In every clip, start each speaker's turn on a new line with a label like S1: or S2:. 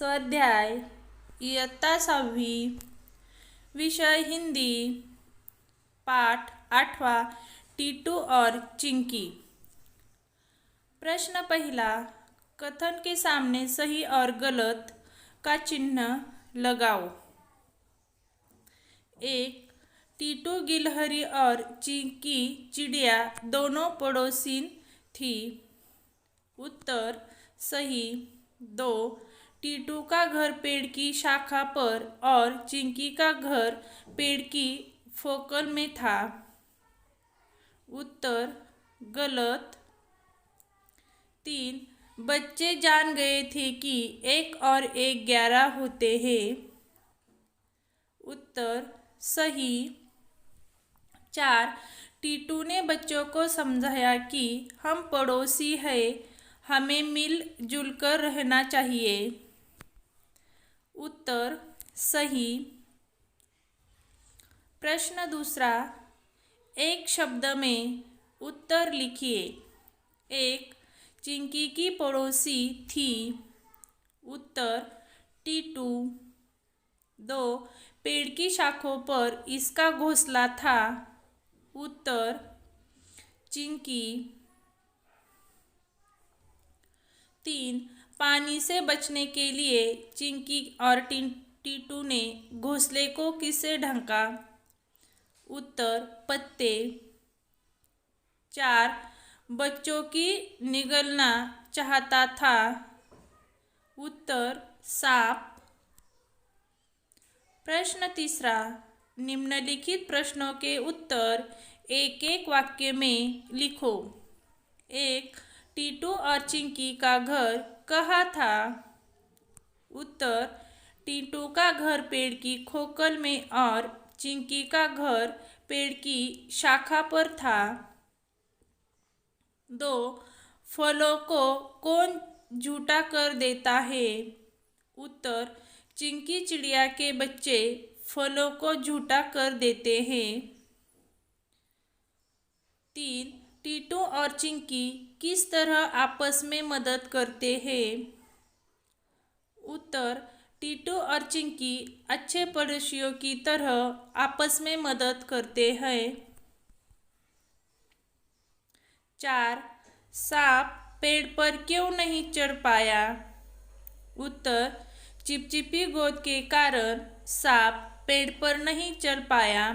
S1: स्वाध्याय इयत्ता 6वी, विषय हिंदी, पाठ 8वां, टीटू और चिंकी। प्रश्न पहला, कथन के सामने सही और गलत का चिन्ह लगाओ। 1. टीटू गिलहरी और चिंकी चिड़िया दोनों पड़ोसी थी। उत्तर सही। 2. टीटू का घर पेड़ की शाखा पर और चिंकी का घर पेड़ की फोकल में था। उत्तर गलत। 3. बच्चे जान गए थे कि 1 और 1 11 होते हैं। उत्तर सही। 4. टीटू ने बच्चों को समझाया कि हम पड़ोसी हैं, हमें मिलजुल कर रहना चाहिए। उत्तर सही। प्रश्न दूसरा, एक शब्द में उत्तर लिखिए। 1. चिंकी की पड़ोसी थी। उत्तर टीटू। 2. पेड़ की शाखों पर इसका घोंसला था। उत्तर चिंकी। 3. पानी से बचने के लिए चिंकी और टीटू ने घोंसले को किससे ढका? उत्तर पत्ते। 4. बच्चों की निगलना चाहता था। उत्तर सांप। प्रश्न तीसरा, निम्नलिखित प्रश्नों के उत्तर एक एक वाक्य में लिखो। 1. टीटू और चिंकी का घर कहाँ था? उत्तर टीटू का घर पेड़ की खोखल में और चिंकी का घर पेड़ की शाखा पर था। 2. फलों को कौन झूठा कर देता है? उत्तर चिंकी चिड़िया के बच्चे फलों को झूठा कर देते हैं। 3. टीटू और चिंकी किस तरह आपस में मदद करते हैं? उत्तर टीटू और चिंकी अच्छे पड़ोसियों की तरह आपस में मदद करते हैं। 4. सांप पेड़ पर क्यों नहीं चढ़ पाया? उत्तर चिपचिपी गोद के कारण सांप पेड़ पर नहीं चढ़ पाया।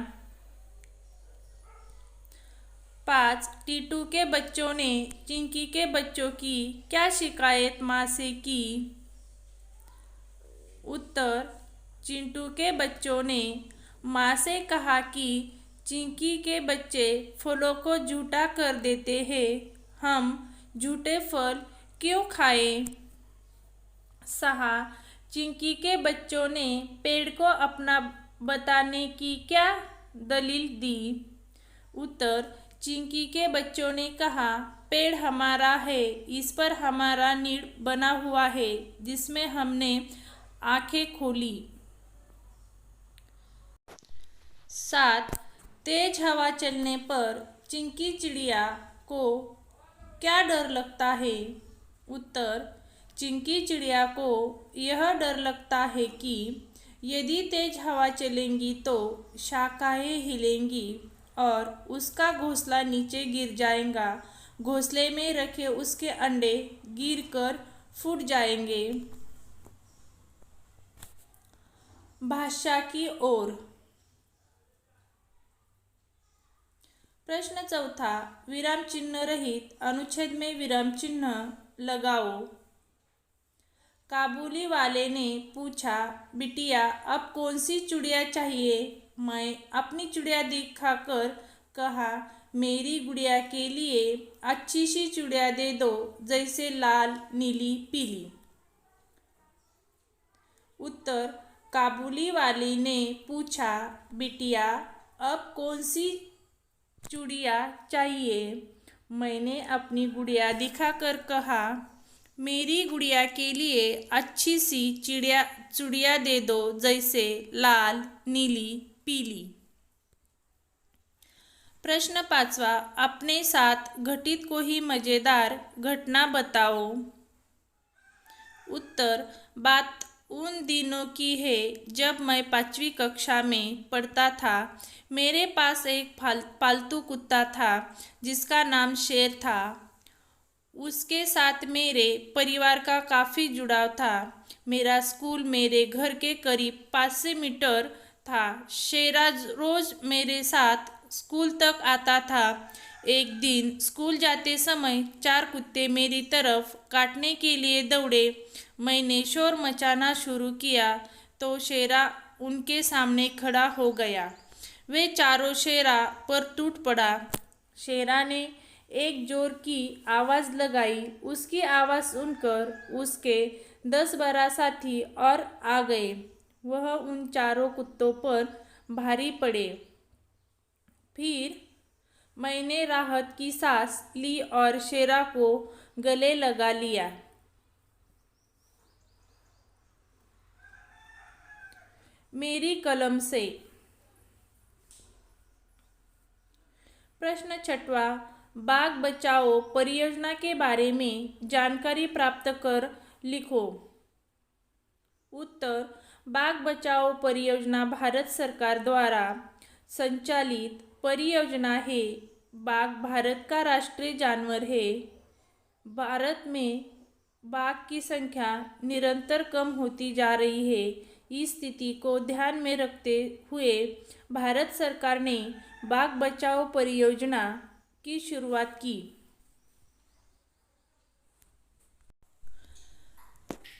S1: 5. टीटू के बच्चों ने चिंकी के बच्चों की क्या शिकायत माँ से की? उत्तर चिंटू के बच्चों ने माँ से कहा कि चिंकी के बच्चे फलों को झूठा कर देते हैं, हम झूठे फल क्यों खाएं? 6. चिंकी के बच्चों ने पेड़ को अपना बताने की क्या दलील दी? उत्तर चिंकी के बच्चों ने कहा, पेड़ हमारा है, इस पर हमारा नीड़ बना हुआ है जिसमें हमने आंखें खोली। 7. तेज हवा चलने पर चिंकी चिड़िया को क्या डर लगता है? उत्तर चिंकी चिड़िया को यह डर लगता है कि यदि तेज हवा चलेंगी तो शाखाएं हिलेंगी और उसका घोंसला नीचे गिर जाएगा, घोंसले में रखे उसके अंडे गिरकर फूट जाएंगे। भाषा की ओर। प्रश्न चौथा, विराम चिन्ह रहित अनुच्छेद में विराम चिन्ह लगाओ। काबुली वाले ने पूछा, बिटिया अब कौन सी चूड़ियाँ चाहिए? मैं अपनी चूड़ियाँ दिखाकर कहा, मेरी गुड़िया के लिए अच्छी सी चूड़ियाँ दे दो, जैसे लाल, नीली, पीली। उत्तर काबुली वाले ने पूछा, बिटिया अब कौन सी चूड़ियाँ चाहिए? मैंने अपनी गुड़िया दिखाकर कहा, मेरी गुड़िया के लिए अच्छी सी चूड़ियाँ दे दो, जैसे लाल, नीली, पीली। प्रश्न 5वां, अपने साथ घटित कोई मज़ेदार घटना बताओ। उत्तर बात उन दिनों की है जब मैं 5वीं कक्षा में पढ़ता था। मेरे पास एक पालतू कुत्ता था जिसका नाम शेर था। उसके साथ मेरे परिवार का काफ़ी जुड़ाव था। मेरा स्कूल मेरे घर के करीब 500 मीटर था। शेरा रोज मेरे साथ स्कूल तक आता था। एक दिन स्कूल जाते समय 4 कुत्ते मेरी तरफ काटने के लिए दौड़े। मैंने शोर मचाना शुरू किया तो शेरा उनके सामने खड़ा हो गया। वे चारों शेरा पर टूट पड़ा। शेरा ने एक जोर की आवाज़ लगाई। उसकी आवाज़ सुनकर उसके 10-12 साथी और आ गए। वह उन चारों कुत्तों पर भारी पड़े। फिर मैंने राहत की सांस ली और शेरा को गले लगा लिया। मेरी कलम से। प्रश्न 6वां, बाघ बचाओ परियोजना के बारे में जानकारी प्राप्त कर लिखो। उत्तर, बाघ बचाओ परियोजना भारत सरकार द्वारा संचालित परियोजना है। बाघ भारत का राष्ट्रीय जानवर है। भारत में बाघ की संख्या निरंतर कम होती जा रही है। इस स्थिति को ध्यान में रखते हुए भारत सरकार ने बाघ बचाओ परियोजना की शुरुआत की।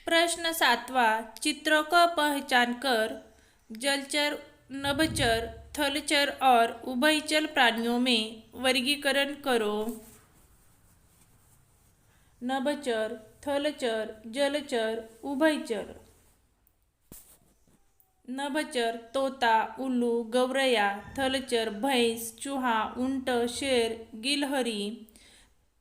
S1: प्रश्न 7वां, चित्रों को पहचान कर जलचर, नभचर, थलचर और उभयचर प्राणियों में वर्गीकरण करो। नभचर, थलचर, जलचर, उभयचर। नभचर तोता, उल्लू, गौरैया। थलचर भैंस, चूहा, ऊंट, शेर, गिलहरी।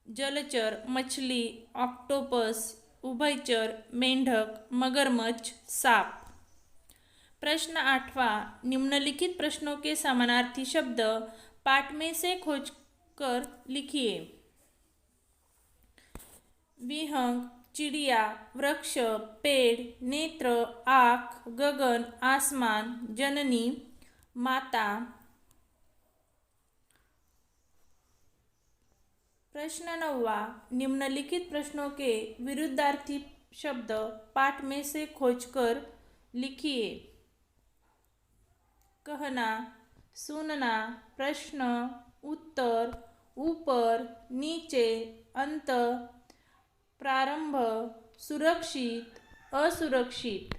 S1: जलचर मछली, ऑक्टोपस। उभयचर मेंढक, मगरमच्छ, सांप। प्रश्न 8वां, निम्नलिखित प्रश्नों के समानार्थी शब्द पाठ में से खोजकर लिखिए। विहंग, चिड़िया, वृक्ष, पेड़, नेत्र, आँख, गगन, आसमान, जननी, माता। प्रश्न 9वां, निम्नलिखित प्रश्नों के विरुद्धार्थी शब्द पाठ में से खोजकर लिखिए। कहना, सुनना, प्रश्न, उत्तर, ऊपर, नीचे, अंत, प्रारंभ, सुरक्षित, असुरक्षित।